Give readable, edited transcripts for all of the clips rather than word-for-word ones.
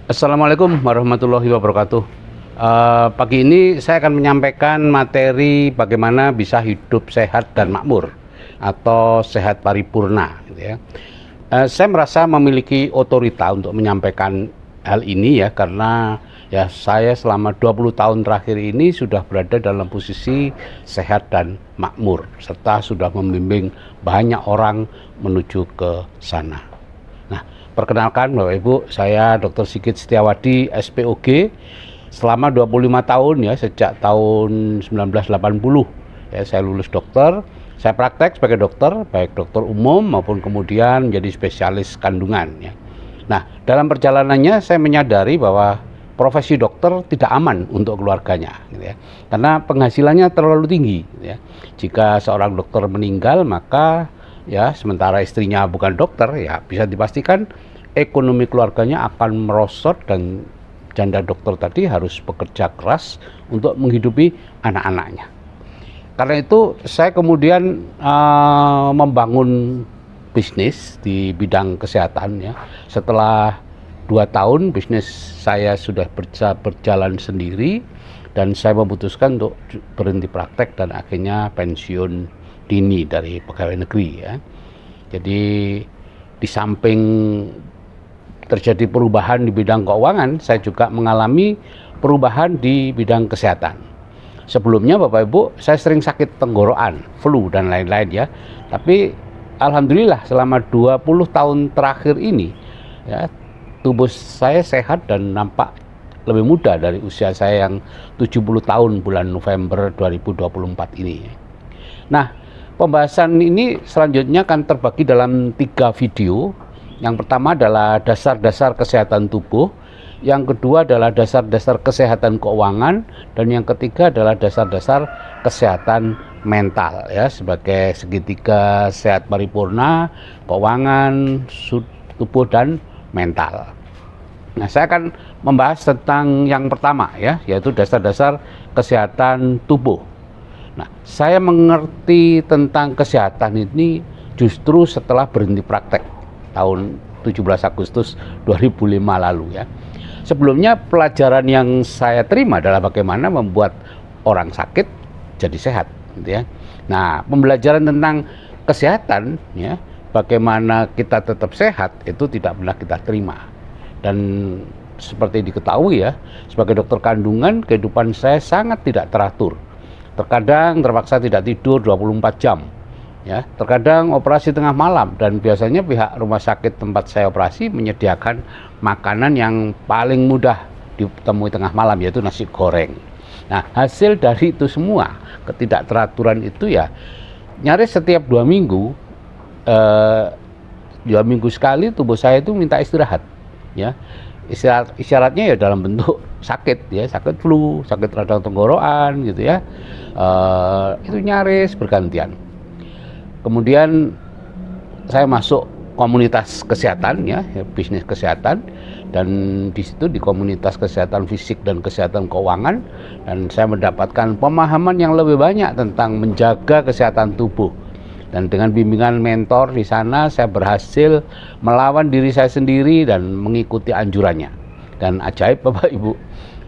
Assalamualaikum warahmatullahi wabarakatuh. Pagi ini saya akan menyampaikan materi bagaimana bisa hidup sehat dan makmur atau sehat paripurna, gitu ya. Saya merasa memiliki otorita untuk menyampaikan hal ini ya, karena ya saya selama 20 tahun terakhir ini sudah berada dalam posisi sehat dan makmur, serta sudah membimbing banyak orang menuju ke sana. Nah, perkenalkan Bapak Ibu, saya Dr. Sigit Setiawadi, SPOG. Selama 25 tahun ya, sejak tahun 1980 ya, saya lulus dokter. Saya praktek sebagai dokter, baik dokter umum maupun kemudian menjadi spesialis kandungan ya. Nah, dalam perjalanannya saya menyadari bahwa profesi dokter tidak aman untuk keluarganya, gitu ya, karena penghasilannya terlalu tinggi, gitu ya. Jika seorang dokter meninggal, maka ya sementara istrinya bukan dokter, ya bisa dipastikan ekonomi keluarganya akan merosot dan janda dokter tadi harus bekerja keras untuk menghidupi anak-anaknya. Karena itu saya kemudian membangun bisnis di bidang kesehatan ya. Setelah 2 tahun bisnis saya sudah berjalan sendiri dan saya memutuskan untuk berhenti praktek dan akhirnya pensiun dini dari pegawai negeri ya. Jadi di samping terjadi perubahan di bidang keuangan, saya juga mengalami perubahan di bidang kesehatan. Sebelumnya Bapak Ibu, saya sering sakit tenggorokan, flu dan lain-lain ya. Tapi alhamdulillah selama 20 tahun terakhir ini ya, tubuh saya sehat dan nampak lebih muda dari usia saya yang 70 tahun bulan November 2024 ini. Nah, pembahasan ini selanjutnya akan terbagi dalam 3 video. Yang pertama adalah dasar-dasar kesehatan tubuh, yang kedua adalah dasar-dasar kesehatan keuangan, dan yang ketiga adalah dasar-dasar kesehatan mental ya, sebagai segitiga sehat paripurna, keuangan, tubuh dan mental. Nah, saya akan membahas tentang yang pertama ya, yaitu dasar-dasar kesehatan tubuh. Nah, saya mengerti tentang kesehatan ini justru setelah berhenti praktek tahun 17 Agustus 2005 lalu ya. Sebelumnya pelajaran yang saya terima adalah bagaimana membuat orang sakit jadi sehat, gitu ya. Nah, pembelajaran tentang kesehatan ya, bagaimana kita tetap sehat itu tidak pernah kita terima. Dan seperti diketahui ya, sebagai dokter kandungan kehidupan saya sangat tidak teratur. Terkadang terpaksa tidak tidur 24 jam. Ya, terkadang operasi tengah malam, dan biasanya pihak rumah sakit tempat saya operasi menyediakan makanan yang paling mudah ditemui tengah malam, yaitu nasi goreng. Nah, hasil dari itu semua, ketidakteraturan itu ya, nyaris setiap 2 minggu, 2 minggu sekali tubuh saya itu minta istirahat. Ya, isyaratnya ya dalam bentuk sakit ya, sakit flu, sakit radang tenggorokan gitu ya, itu nyaris bergantian. Kemudian saya masuk komunitas kesehatan ya, bisnis kesehatan, dan di situ di komunitas kesehatan fisik dan kesehatan keuangan, dan saya mendapatkan pemahaman yang lebih banyak tentang menjaga kesehatan tubuh. Dan dengan bimbingan mentor di sana saya berhasil melawan diri saya sendiri dan mengikuti anjurannya. Dan ajaib Bapak Ibu,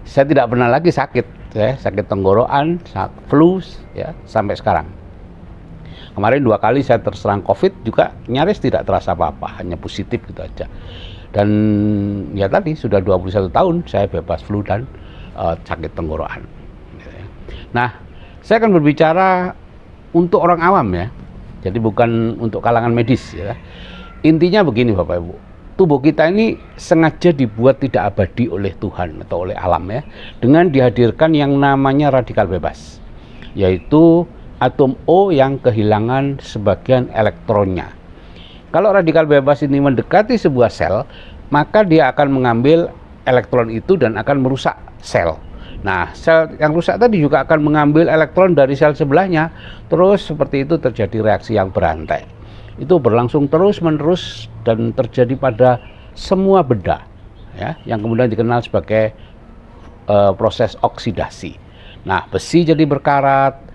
saya tidak pernah lagi sakit ya, sakit tenggorokan, flu ya, sampai sekarang. Kemarin 2 kali saya terserang COVID juga nyaris tidak terasa apa-apa, hanya positif gitu aja. Dan ya tadi sudah 21 tahun saya bebas flu dan sakit tenggorokan. Nah, saya akan berbicara untuk orang awam ya, jadi bukan untuk kalangan medis ya. Intinya begini Bapak Ibu, tubuh kita ini sengaja dibuat tidak abadi oleh Tuhan atau oleh alam ya, dengan dihadirkan yang namanya radikal bebas, yaitu atom O yang kehilangan sebagian elektronnya. Kalau radikal bebas ini mendekati sebuah sel, maka dia akan mengambil elektron itu dan akan merusak sel. Nah, sel yang rusak tadi juga akan mengambil elektron dari sel sebelahnya. Terus seperti itu terjadi reaksi yang berantai. Itu berlangsung terus-menerus dan terjadi pada semua benda ya, yang kemudian dikenal sebagai proses oksidasi. Nah, besi jadi berkarat,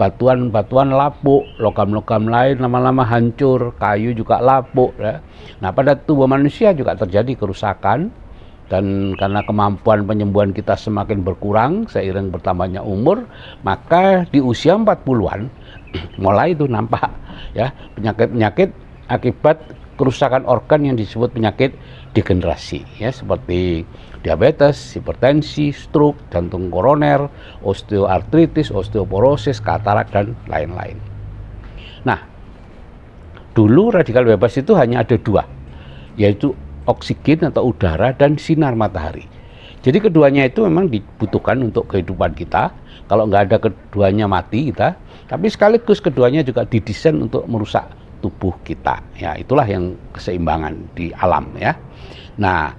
batuan-batuan lapuk, logam-logam lain lama-lama hancur, kayu juga lapuk ya. Nah, pada tubuh manusia juga terjadi kerusakan Dan karena kemampuan penyembuhan kita semakin berkurang seiring bertambahnya umur, maka di usia 40-an mulai itu nampak ya penyakit-penyakit akibat kerusakan organ yang disebut penyakit degenerasi ya, seperti diabetes, hipertensi, stroke, jantung koroner, osteoartritis, osteoporosis, katarak dan lain-lain. Nah, dulu radikal bebas itu hanya ada dua, yaitu oksigen atau udara dan sinar matahari. Jadi keduanya itu memang dibutuhkan untuk kehidupan kita. Kalau nggak ada keduanya mati kita. Tapi sekaligus keduanya juga didesain untuk merusak tubuh kita. Ya, itulah yang keseimbangan di alam ya. Nah,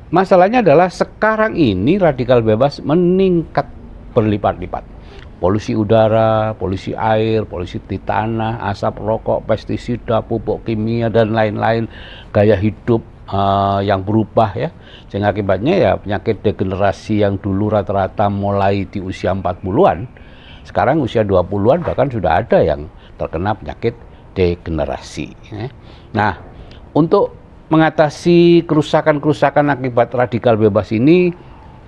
masalahnya adalah sekarang ini radikal bebas meningkat berlipat-lipat. Polusi udara, polusi air, polusi di tanah, asap rokok, pestisida, pupuk kimia dan lain-lain, gaya hidup yang berubah ya, sehingga akibatnya ya penyakit degenerasi yang dulu rata-rata mulai di usia 40-an, sekarang usia 20-an bahkan sudah ada yang terkena penyakit degenerasi ya. Nah, untuk mengatasi kerusakan-kerusakan akibat radikal bebas ini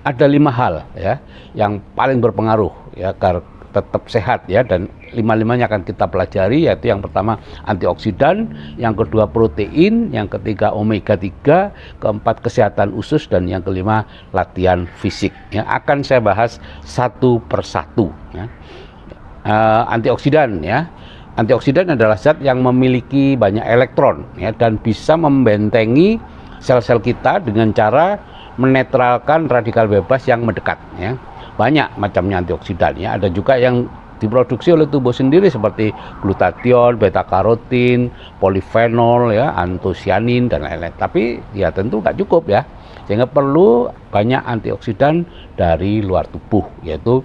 ada 5 hal ya yang paling berpengaruh ya agar tetap sehat ya, dan 5-limanya akan kita pelajari, yaitu yang pertama antioksidan, yang kedua protein, yang ketiga omega 3, keempat kesehatan usus, dan yang kelima latihan fisik ya. Akan saya bahas satu persatu ya. Antioksidan ya. Antioksidan adalah zat yang memiliki banyak elektron ya, dan bisa membentengi sel-sel kita dengan cara menetralkan radikal bebas yang mendekat ya. Banyak macamnya antioksidan ya, ada juga yang diproduksi oleh tubuh sendiri seperti glutathione, beta karotin, polifenol ya, antosianin dan lain-lain. Tapi ya tentu nggak cukup ya, sehingga perlu banyak antioksidan dari luar tubuh, yaitu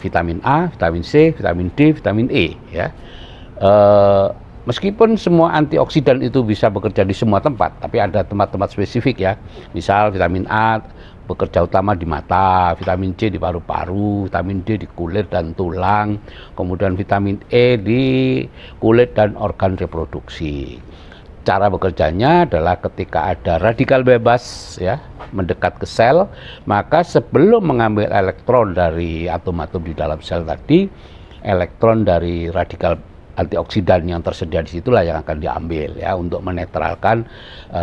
vitamin A, vitamin C, vitamin D, vitamin E ya. Meskipun semua antioksidan itu bisa bekerja di semua tempat, tapi ada tempat-tempat spesifik ya. Misal vitamin A bekerja utama di mata, vitamin C di paru-paru, vitamin D di kulit dan tulang, kemudian vitamin E di kulit dan organ reproduksi. Cara bekerjanya adalah ketika ada radikal bebas ya mendekat ke sel, maka sebelum mengambil elektron dari atom-atom di dalam sel tadi, elektron dari radikal antioksidan yang tersedia di situlah yang akan diambil ya untuk menetralkan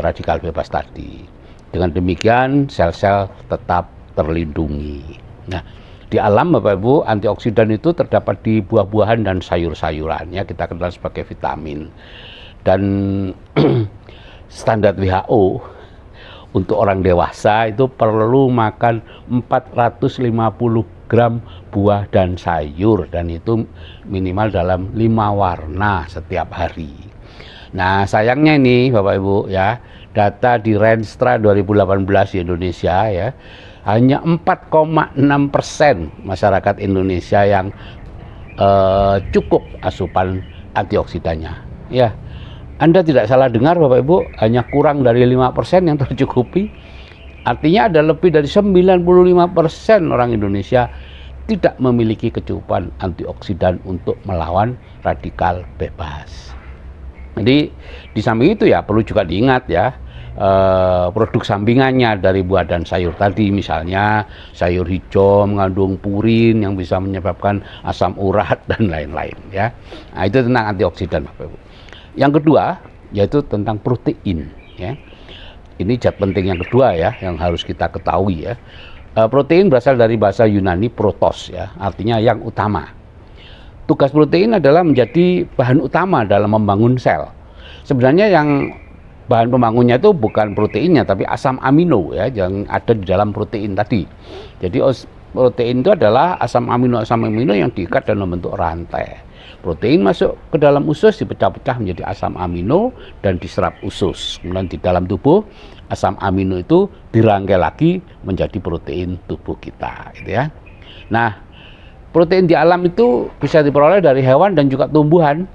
radikal bebas tadi. Dengan demikian sel-sel tetap terlindungi. Nah, di alam Bapak Ibu, antioksidan itu terdapat di buah-buahan dan sayur-sayuran ya, kita kenal sebagai vitamin. Dan standar WHO untuk orang dewasa itu perlu makan 450 gram buah dan sayur, dan itu minimal dalam 5 warna setiap hari. Nah, sayangnya ini Bapak Ibu ya, data di Renstra 2018 di Indonesia ya, hanya 4,6% masyarakat Indonesia yang cukup asupan antioksidannya. Ya, Anda tidak salah dengar Bapak Ibu, hanya kurang dari 5% yang tercukupi. Artinya ada lebih dari 95% orang Indonesia tidak memiliki kecukupan antioksidan untuk melawan radikal bebas. Jadi di samping itu ya perlu juga diingat ya, produk sampingannya dari buah dan sayur tadi, misalnya sayur hijau mengandung purin yang bisa menyebabkan asam urat dan lain-lain ya. Nah, itu tentang antioksidan Bapak Ibu. Yang kedua yaitu tentang protein ya. Ini zat penting yang kedua ya yang harus kita ketahui ya. Protein berasal dari bahasa Yunani protos ya, artinya yang utama. Tugas protein adalah menjadi bahan utama dalam membangun sel. Sebenarnya yang bahan pembangunnya itu bukan proteinnya, tapi asam amino ya yang ada di dalam protein tadi. Jadi protein itu adalah asam amino yang diikat dan membentuk rantai. Protein masuk ke dalam usus, dipecah-pecah menjadi asam amino dan diserap usus. Kemudian di dalam tubuh asam amino itu dirangkai lagi menjadi protein tubuh kita, gitu ya. Nah, protein di alam itu bisa diperoleh dari hewan dan juga tumbuhan,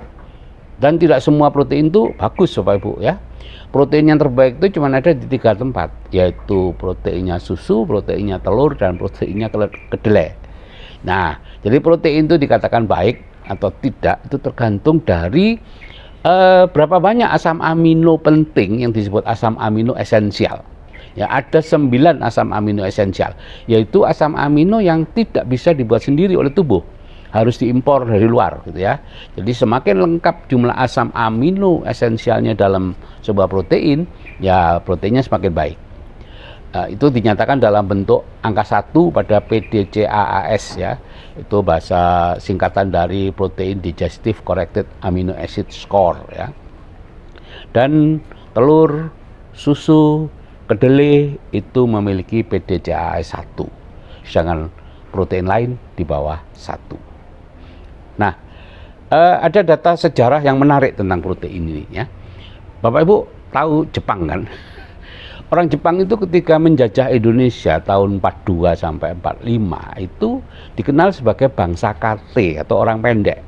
dan tidak semua protein itu bagus Bapak Ibu ya. Protein yang terbaik itu cuma ada di 3 tempat, yaitu proteinnya susu, proteinnya telur, dan proteinnya kedelai. Nah, jadi protein itu dikatakan baik atau tidak itu tergantung dari berapa banyak asam amino penting yang disebut asam amino esensial Ya, ada 9 asam amino esensial, yaitu asam amino yang tidak bisa dibuat sendiri oleh tubuh, harus diimpor dari luar gitu ya. Jadi semakin lengkap jumlah asam amino esensialnya dalam sebuah protein, ya proteinnya semakin baik. Itu dinyatakan dalam bentuk angka 1 pada PDCAAS ya. Itu bahasa singkatan dari Protein Digestive Corrected Amino Acid Score ya. Dan telur, susu, kedelai itu memiliki PDCAAS 1. Sedangkan protein lain di bawah 1. Nah, ada data sejarah yang menarik tentang protein ini ya. Bapak Ibu tahu Jepang kan? Orang Jepang itu ketika menjajah Indonesia tahun 42 sampai 45 itu dikenal sebagai bangsa kate atau orang pendek.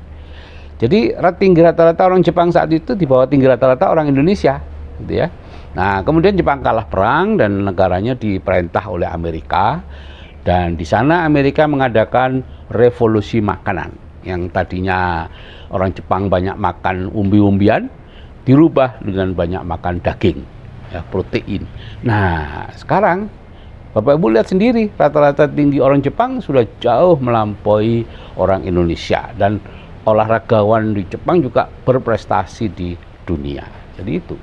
Jadi tinggi rata-rata orang Jepang saat itu di bawah tinggi rata-rata orang Indonesia, gitu ya. Nah, kemudian Jepang kalah perang dan negaranya diperintah oleh Amerika, dan di sana Amerika mengadakan revolusi makanan. Yang tadinya orang Jepang banyak makan umbi-umbian dirubah dengan banyak makan daging. Ya, protein. Nah, sekarang Bapak Ibu lihat sendiri, rata-rata tinggi orang Jepang sudah jauh melampaui orang Indonesia, dan olahragawan di Jepang juga berprestasi di dunia. Jadi itu.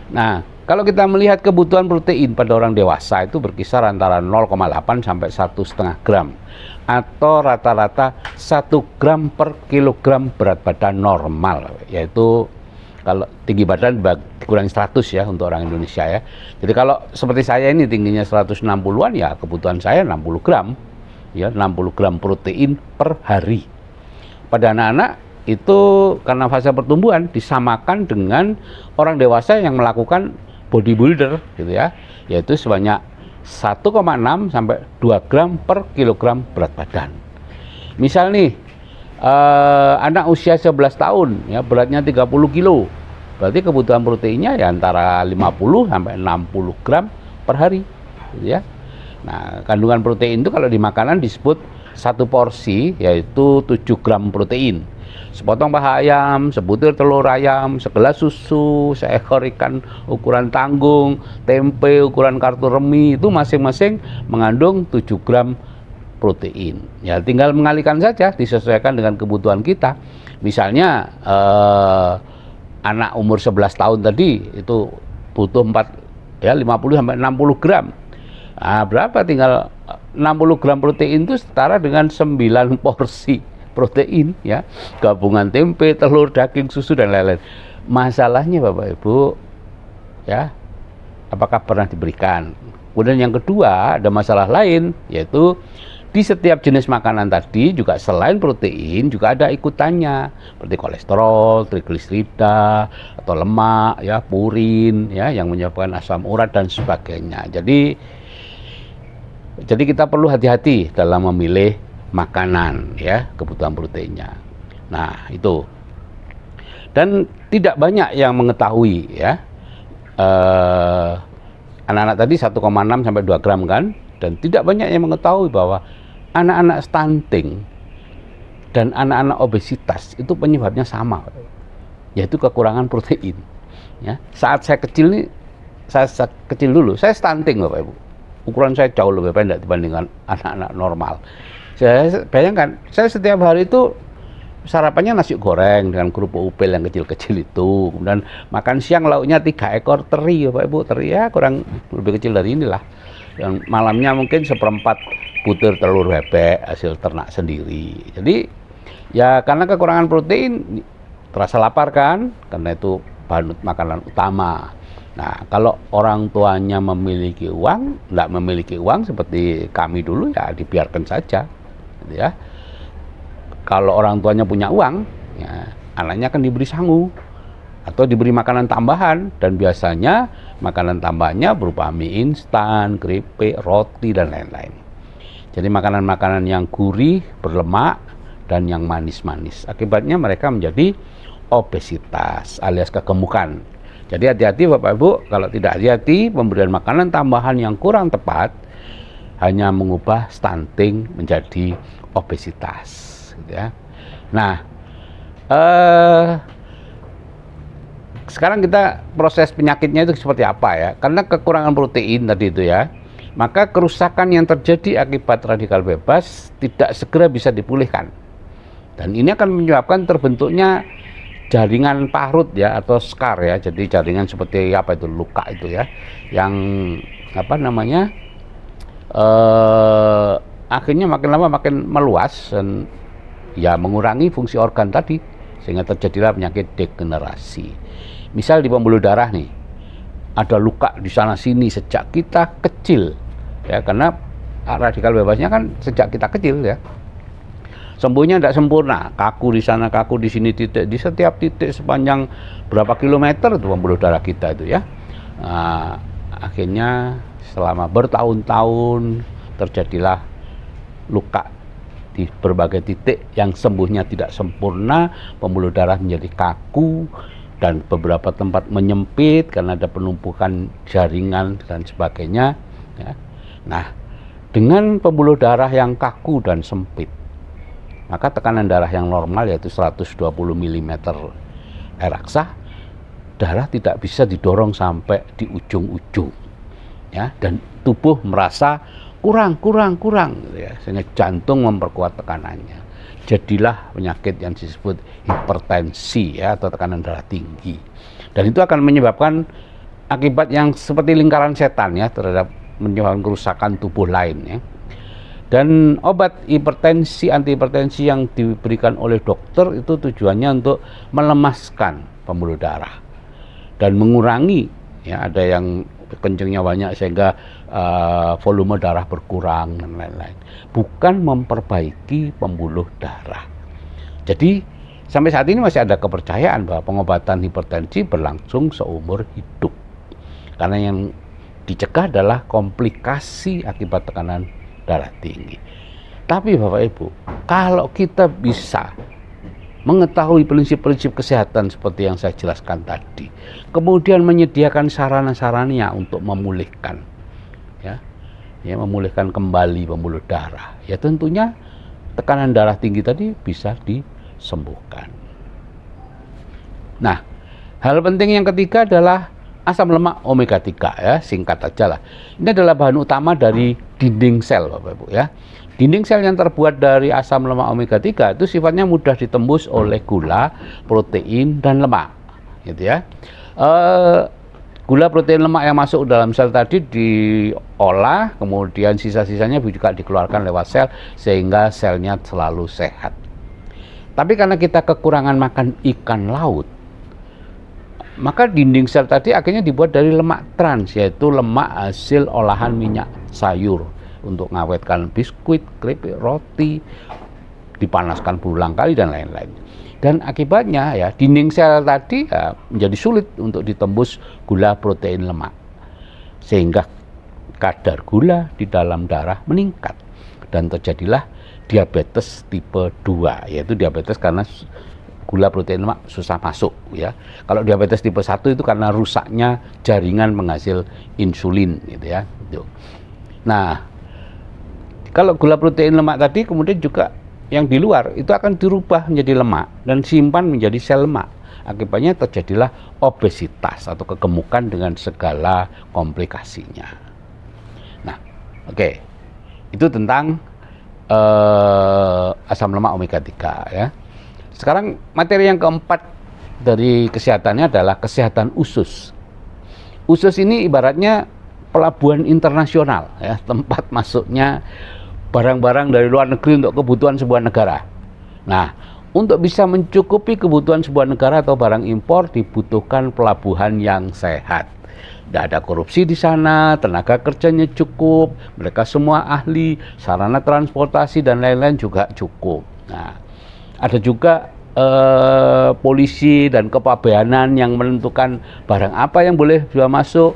Nah, kalau kita melihat kebutuhan protein pada orang dewasa itu berkisar antara 0,8 sampai 1,5 gram, atau rata-rata 1 gram per kilogram berat badan normal, yaitu kalau tinggi badan kurang 100 ya untuk orang Indonesia ya. Jadi kalau seperti saya ini tingginya 160-an ya kebutuhan saya 60 gram ya, 60 gram protein per hari. Pada anak-anak itu karena fase pertumbuhan disamakan dengan orang dewasa yang melakukan bodybuilder gitu ya, yaitu sebanyak 1,6 sampai 2 gram per kilogram berat badan. Misal nih anak usia 11 tahun ya, beratnya 30 kilo, berarti kebutuhan proteinnya ya antara 50 sampai 60 gram per hari gitu ya. Nah, kandungan protein itu kalau di makanan disebut satu porsi yaitu 7 gram protein. Sepotong paha ayam, sebutir telur ayam, segelas susu, seekor ikan ukuran tanggung, tempe ukuran kartu remi, itu masing-masing mengandung 7 gram protein. Ya, tinggal mengalihkan saja, disesuaikan dengan kebutuhan kita. Misalnya anak umur 11 tahun tadi itu butuh 50 sampai 60 gram. Nah, berapa? Tinggal 60 gram protein itu setara dengan 9 porsi protein ya, gabungan tempe, telur, daging, susu dan lain-lain. Masalahnya Bapak Ibu ya, apakah pernah diberikan? Kemudian yang kedua, ada masalah lain, yaitu di setiap jenis makanan tadi juga selain protein juga ada ikutannya, seperti kolesterol, trigliserida atau lemak ya, purin ya, yang menyebabkan asam urat dan sebagainya. Jadi kita perlu hati-hati dalam memilih makanan ya, kebutuhan proteinnya. Nah, itu. Dan tidak banyak yang mengetahui ya, anak-anak tadi 1,6 sampai 2 gram kan, dan tidak banyak yang mengetahui bahwa anak-anak stunting dan anak-anak obesitas itu penyebabnya sama, yaitu kekurangan protein ya. Saat saya kecil dulu, saya stunting Bapak Ibu. Ukuran saya jauh lebih pendek dibandingkan anak-anak normal. Saya bayangkan, saya setiap hari itu sarapannya nasi goreng dengan kerupuk upil yang kecil-kecil itu, kemudian makan siang lauknya 3 ekor teri Bapak Ibu, teri ya kurang lebih kecil dari inilah. Dan malamnya mungkin 1/4 butir telur bebek hasil ternak sendiri. Jadi ya karena kekurangan protein terasa lapar kan, karena itu bahan makanan utama. Nah, kalau orang tuanya memiliki uang, tidak memiliki uang seperti kami dulu ya dibiarkan saja gitu ya. Kalau orang tuanya punya uang ya, anaknya akan diberi sangu atau diberi makanan tambahan, dan biasanya makanan tambahannya berupa mie instan, keripik, roti dan lain-lain. Jadi makanan-makanan yang gurih, berlemak dan yang manis-manis. Akibatnya mereka menjadi obesitas alias kegemukan. Jadi hati-hati Bapak Ibu, kalau tidak hati-hati pemberian makanan tambahan yang kurang tepat hanya mengubah stunting menjadi obesitas gitu ya. Nah, sekarang kita proses penyakitnya itu seperti apa ya? Karena kekurangan protein tadi itu ya, maka kerusakan yang terjadi akibat radikal bebas tidak segera bisa dipulihkan. Dan ini akan menyebabkan terbentuknya jaringan parut ya atau scar ya. Jadi jaringan seperti apa itu, luka itu ya, yang apa namanya akhirnya makin lama makin meluas dan ya mengurangi fungsi organ tadi, sehingga terjadilah penyakit degenerasi. Misal di pembuluh darah nih, ada luka di sana sini sejak kita kecil ya, karena radikal bebasnya kan sejak kita kecil ya. Sembuhnya tidak sempurna, kaku di sana, kaku di sini, titik di setiap titik sepanjang berapa kilometer itu pembuluh darah kita itu ya. Nah, akhirnya selama bertahun-tahun terjadilah luka di berbagai titik yang sembuhnya tidak sempurna, pembuluh darah menjadi kaku dan beberapa tempat menyempit karena ada penumpukan jaringan dan sebagainya ya. Nah, dengan pembuluh darah yang kaku dan sempit, maka tekanan darah yang normal yaitu 120 mm raksa, darah tidak bisa didorong sampai di ujung-ujung ya, dan tubuh merasa kurang gitu ya, sehingga jantung memperkuat tekanannya. Jadilah penyakit yang disebut hipertensi ya, atau tekanan darah tinggi. Dan itu akan menyebabkan akibat yang seperti lingkaran setan ya, terhadap menyebabkan kerusakan tubuh lain ya. Dan obat hipertensi, antihipertensi yang diberikan oleh dokter itu tujuannya untuk melemaskan pembuluh darah dan mengurangi ya, ada yang kencingnya banyak sehingga volume darah berkurang dan lain-lain, bukan memperbaiki pembuluh darah. Jadi sampai saat ini masih ada kepercayaan bahwa pengobatan hipertensi berlangsung seumur hidup, karena yang dicegah adalah komplikasi akibat tekanan darah tinggi. Tapi Bapak Ibu, kalau kita bisa mengetahui prinsip-prinsip kesehatan seperti yang saya jelaskan tadi, kemudian menyediakan sarana-sarananya untuk memulihkan ya, memulihkan kembali pembuluh darah, ya tentunya tekanan darah tinggi tadi bisa disembuhkan. Nah, hal penting yang ketiga adalah asam lemak omega 3 ya, singkat aja lah. Ini adalah bahan utama dari dinding sel Bapak Ibu ya. Dinding sel yang terbuat dari asam lemak omega 3 itu sifatnya mudah ditembus oleh gula, protein, dan lemak gitu ya. Gula, protein, lemak yang masuk dalam sel tadi diolah, kemudian sisa-sisanya juga dikeluarkan lewat sel sehingga selnya selalu sehat. Tapi karena kita kekurangan makan ikan laut, maka dinding sel tadi akhirnya dibuat dari lemak trans, yaitu lemak hasil olahan minyak sayur untuk ngawetkan biskuit, keripik, roti, dipanaskan berulang kali dan lain-lain. Dan akibatnya ya, dinding sel tadi ya, menjadi sulit untuk ditembus gula, protein, lemak, sehingga kadar gula di dalam darah meningkat dan terjadilah diabetes tipe 2, yaitu diabetes karena gula, protein, lemak susah masuk ya. Kalau diabetes tipe 1 itu karena rusaknya jaringan penghasil insulin gitu ya. Nah, kalau gula, protein, lemak tadi kemudian juga yang di luar itu akan dirubah menjadi lemak dan simpan menjadi sel lemak. Akibatnya terjadilah obesitas atau kegemukan dengan segala komplikasinya. Nah, oke. Itu tentang asam lemak omega 3 ya. Sekarang materi yang keempat dari kesehatannya adalah kesehatan usus. Usus ini ibaratnya pelabuhan internasional ya, tempat masuknya barang-barang dari luar negeri untuk kebutuhan sebuah negara. Nah, untuk bisa mencukupi kebutuhan sebuah negara atau barang impor dibutuhkan pelabuhan yang sehat. Tidak ada korupsi di sana, tenaga kerjanya cukup, mereka semua ahli, sarana transportasi dan lain-lain juga cukup. Nah, ada juga polisi dan kepabeanan yang menentukan barang apa yang boleh juga masuk,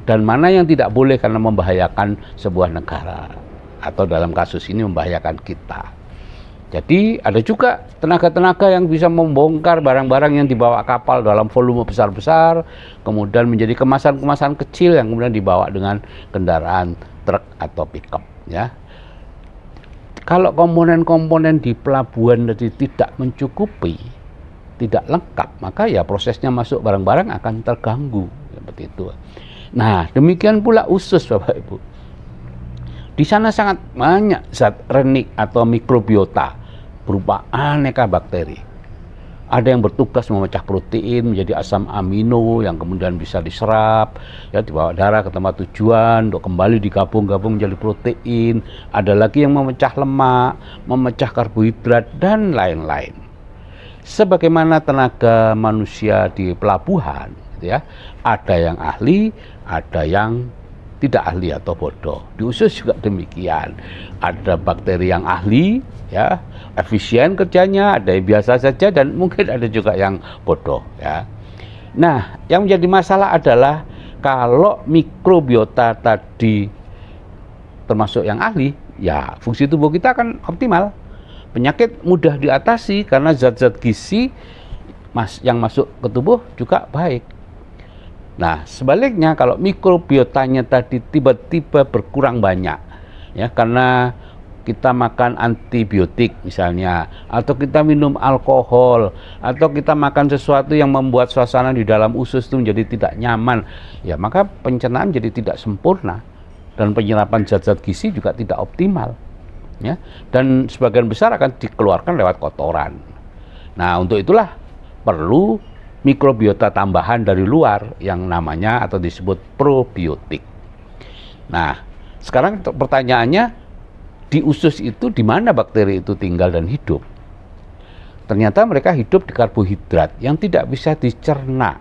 dan mana yang tidak boleh karena membahayakan sebuah negara atau dalam kasus ini membahayakan kita. Jadi ada juga tenaga-tenaga yang bisa membongkar barang-barang yang dibawa kapal dalam volume besar-besar, kemudian menjadi kemasan-kemasan kecil yang kemudian dibawa dengan kendaraan truk atau pickup ya. Kalau komponen-komponen di pelabuhan tadi tidak mencukupi, tidak lengkap, maka ya prosesnya masuk barang-barang akan terganggu seperti itu. Nah, demikian pula usus Bapak Ibu. Di sana sangat banyak zat renik atau mikrobiota berupa aneka bakteri. Ada yang bertugas memecah protein menjadi asam amino yang kemudian bisa diserap, ya dibawa darah ke tempat tujuan untuk kembali digabung-gabung menjadi protein. Ada lagi yang memecah lemak, memecah karbohidrat dan lain-lain. Sebagaimana tenaga manusia di pelabuhan, gitu ya, ada yang ahli, ada yang tidak ahli atau bodoh. Di usus juga demikian. Ada bakteri yang ahli, ya, efisien kerjanya, ada yang biasa saja, dan mungkin ada juga yang bodoh, ya. Nah, yang menjadi masalah adalah kalau mikrobiota tadi termasuk yang ahli, ya fungsi tubuh kita akan optimal. Penyakit mudah diatasi karena zat-zat gizi yang masuk ke tubuh juga baik. Nah, sebaliknya kalau mikrobiotanya tadi tiba-tiba berkurang banyak, ya karena kita makan antibiotik misalnya, atau kita minum alkohol, atau kita makan sesuatu yang membuat suasana di dalam usus itu menjadi tidak nyaman, ya maka pencernaan jadi tidak sempurna dan penyerapan zat-zat gizi juga tidak optimal, ya, dan sebagian besar akan dikeluarkan lewat kotoran. Nah, untuk itulah perlu mikrobiota tambahan dari luar yang namanya atau disebut probiotik. Nah, sekarang pertanyaannya, di usus itu di mana bakteri itu tinggal dan hidup? Ternyata mereka hidup di karbohidrat yang tidak bisa dicerna,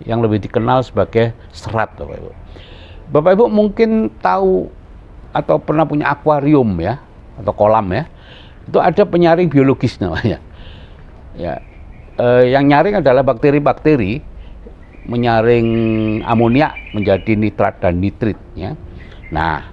yang lebih dikenal sebagai serat, Bapak Ibu. Bapak Ibu mungkin tahu atau pernah punya akuarium, ya, atau kolam, ya. Itu ada penyaring biologis namanya. Ya. Yang nyaring adalah bakteri-bakteri menyaring amonia menjadi nitrat dan nitrit, ya. Nah,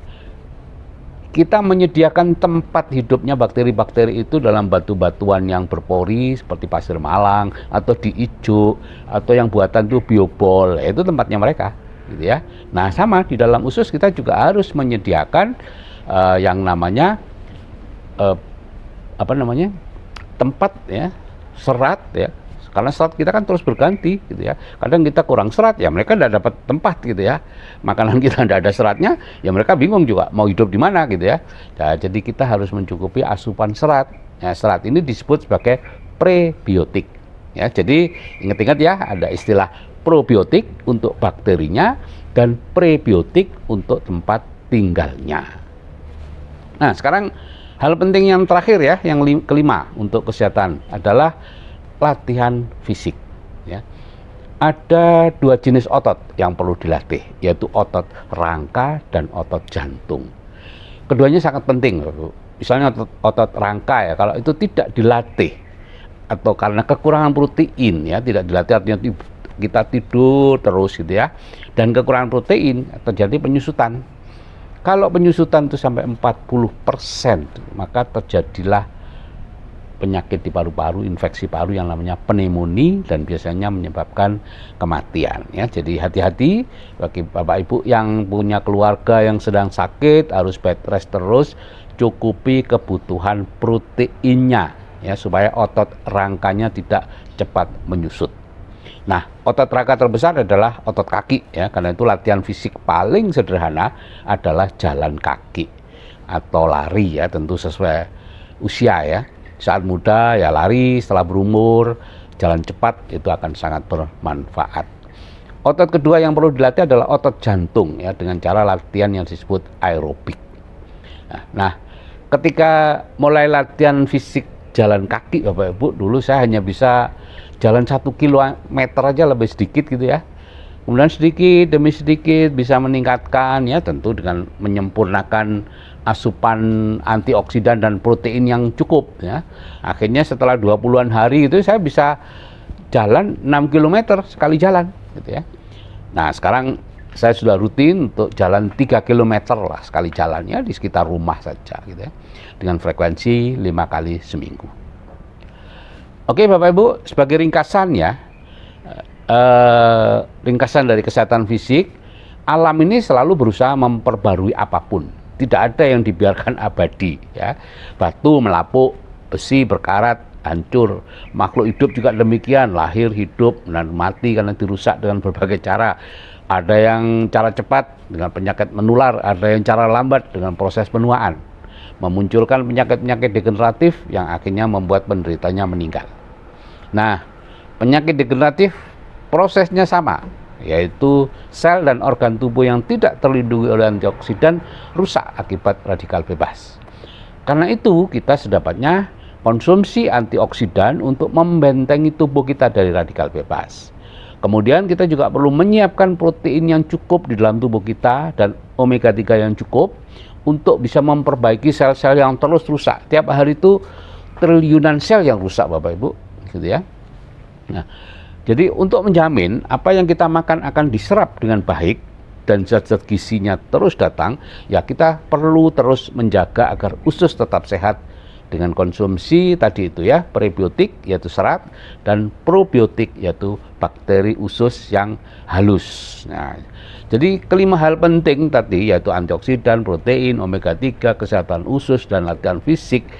kita menyediakan tempat hidupnya bakteri-bakteri itu dalam batu-batuan yang berpori seperti pasir malang atau di ijo atau yang buatan itu biobol, itu tempatnya mereka, gitu ya. Nah, sama di dalam usus kita juga harus menyediakan yang namanya tempat, ya, serat, ya, karena serat kita kan terus berganti, gitu ya. Kadang kita kurang serat, ya mereka tidak dapat tempat, gitu ya. Makanan kita tidak ada seratnya, ya mereka bingung juga mau hidup di mana, gitu ya. Nah, jadi kita harus mencukupi asupan serat. Ya, serat ini disebut sebagai prebiotik, ya. Jadi ingat-ingat ya, ada istilah probiotik untuk bakterinya dan prebiotik untuk tempat tinggalnya. Nah, sekarang hal penting yang terakhir, ya, yang kelima untuk kesehatan adalah latihan fisik, ya. Ada dua jenis otot yang perlu dilatih, yaitu otot rangka dan otot jantung. Keduanya sangat penting. Misalnya otot rangka, ya, kalau itu tidak dilatih atau karena kekurangan protein, ya, tidak dilatih artinya kita tidur terus, gitu ya, dan kekurangan protein terjadi penyusutan. Kalau penyusutan itu sampai 40%, maka terjadilah penyakit di paru-paru, infeksi paru yang namanya pneumonia dan biasanya menyebabkan kematian, ya. Jadi hati-hati bagi Bapak Ibu yang punya keluarga yang sedang sakit, harus bed rest terus, cukupi kebutuhan proteinnya, ya, supaya otot rangkanya tidak cepat menyusut. Nah, otot rangka terbesar adalah otot kaki, ya, karena itu latihan fisik paling sederhana adalah jalan kaki atau lari, ya, tentu sesuai usia, ya. Saat muda ya lari, setelah berumur jalan cepat, itu akan sangat bermanfaat. Otot kedua yang perlu dilatih adalah otot jantung, ya, dengan cara latihan yang disebut aerobik. Nah, ketika mulai latihan fisik jalan kaki, Bapak Ibu, dulu saya hanya bisa jalan 1 kilometer aja lebih sedikit, gitu ya. Kemudian sedikit demi sedikit bisa meningkatkan, ya, tentu dengan menyempurnakan asupan antioksidan dan protein yang cukup, ya. Akhirnya setelah 20-an hari itu saya bisa jalan 6 km sekali jalan, gitu ya. Nah, sekarang saya sudah rutin untuk jalan 3 km lah sekali jalannya di sekitar rumah saja, gitu ya, dengan frekuensi 5 kali seminggu. Oke Bapak Ibu, sebagai ringkasan, ya, ringkasan dari kesehatan fisik, alam ini selalu berusaha memperbarui apapun. Tidak ada yang dibiarkan abadi, ya. Batu melapuk, besi berkarat, hancur. Makhluk hidup juga demikian, lahir, hidup, dan mati karena dirusak dengan berbagai cara. Ada yang cara cepat dengan penyakit menular, ada yang cara lambat dengan proses penuaan, memunculkan penyakit-penyakit degeneratif yang akhirnya membuat penderitanya meninggal. Nah, penyakit degeneratif prosesnya sama, yaitu sel dan organ tubuh yang tidak terlindungi oleh antioksidan rusak akibat radikal bebas. Karena itu, kita sedapatnya konsumsi antioksidan untuk membentengi tubuh kita dari radikal bebas. Kemudian kita juga perlu menyiapkan protein yang cukup di dalam tubuh kita dan omega 3 yang cukup untuk bisa memperbaiki sel-sel yang terus rusak. Tiap hari itu triliunan sel yang rusak, Bapak Ibu, gitu ya. Nah, jadi untuk menjamin apa yang kita makan akan diserap dengan baik dan zat-zat gizinya terus datang, ya kita perlu terus menjaga agar usus tetap sehat dengan konsumsi tadi itu ya, prebiotik yaitu serat dan probiotik yaitu bakteri usus yang halus. Nah, jadi kelima hal penting tadi yaitu antioksidan, protein, omega 3, kesehatan usus dan latihan fisik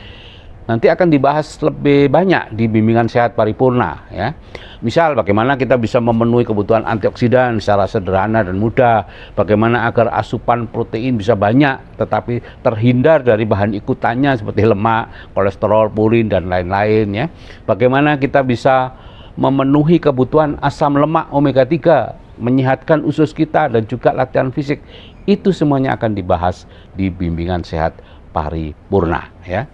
nanti akan dibahas lebih banyak di bimbingan sehat paripurna ya. Misal bagaimana kita bisa memenuhi kebutuhan antioksidan secara sederhana dan mudah, bagaimana agar asupan protein bisa banyak tetapi terhindar dari bahan ikutannya seperti lemak, kolesterol, purin dan lain-lain ya. Bagaimana kita bisa memenuhi kebutuhan asam lemak omega 3, menyehatkan usus kita dan juga latihan fisik. Itu semuanya akan dibahas di bimbingan sehat paripurna ya.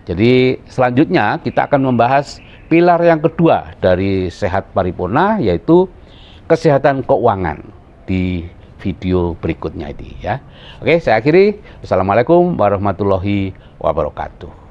Jadi selanjutnya kita akan membahas pilar yang kedua dari sehat paripurna yaitu kesehatan keuangan di video berikutnya ini ya. Oke, saya akhiri. Wassalamualaikum warahmatullahi wabarakatuh.